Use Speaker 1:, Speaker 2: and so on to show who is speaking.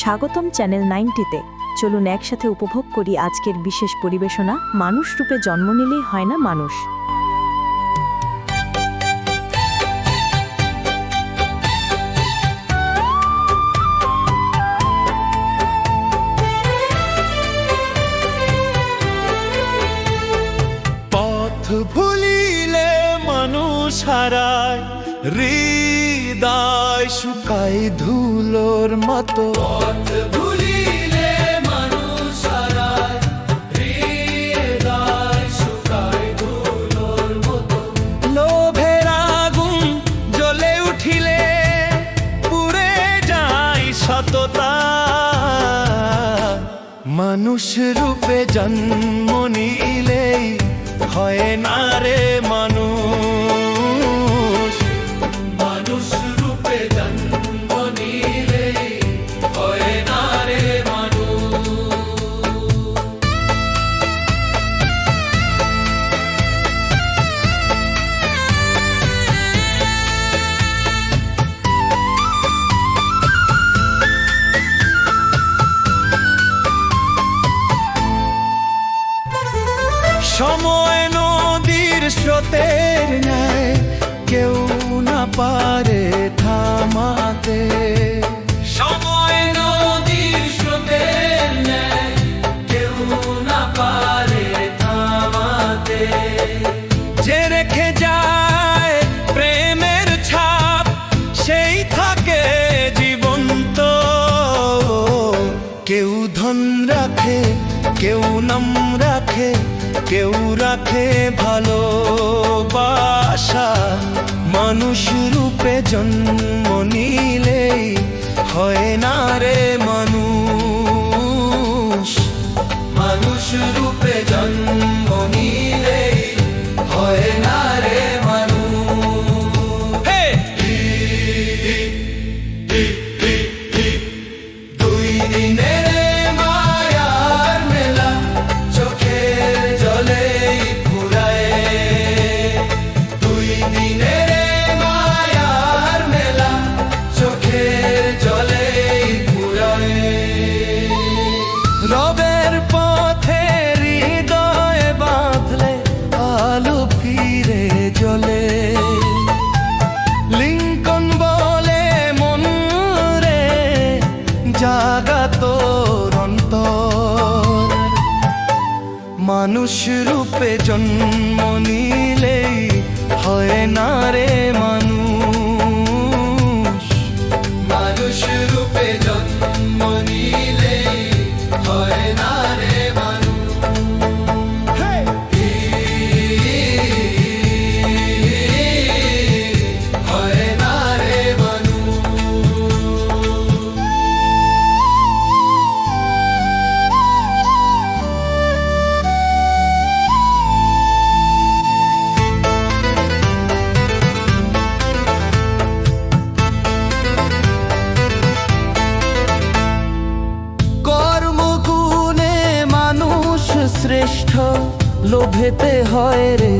Speaker 1: স্বাগতম চ্যানেল 90-তে। চলুন একসাথে উপভোগ করি আজকের বিশেষ পরিবেশনা, মানুষ রূপে জন্ম নিলেই হয় না মানুষ।
Speaker 2: পথ ভুলিলে মানুষ হারায়, হৃদয় শুকায় ধুলোর মতো। পথ ভুলিলে মানুষ হারায়, হৃদয় শুকায় ধুলোর মতো। লোভের আগুন জ্বলে উঠিলে পুড়ে যায় সততা। মানুষ রূপে জন্ম নিলেই হয় না রে মানুষ। মানুষ রূপে জন্ম নিলেই হয় না রে মানুষ। সময় নদীর স্রোতের ন্যায়, কেউ না পারে থামাতে। সময় নদীর স্রোতের ন্যায়, কেউ না পারে থামাতে। যে রেখে যায় প্রেমের ছাপ, সেই থাকে জীবন্ত। কেউ ধন রাখে, কেউ নাম রাখে, কেউ রাখে ভালোবাসা। মানুষ রূপে জন্ম নিলেই হয় না রে মানুষ। মানুষ রূপে জন্ম নিলেই হয় না রে মানুষ। দুই দিনের মায়ার মেলা, চোখের জলে ঘুরায়। দুই দিনের মায়ার মেলা, চোখের জলে ঘুরায়। রবের পথে হৃদয় বাঁধলে আলো ফিরে জ্বলে। লিঙ্কন বলে মন রে, জাগা তোর অন্তর। মানুষ রূপে জন্ম নিলেই হয় না রে মানুষ। মানুষ রূপে জন্ম নিলেই হয় না রে মানুষ। হয় না রে মানুষ। কর্মগুণে মানুষ শ্রেষ্ঠ, লোভেতে হয় রে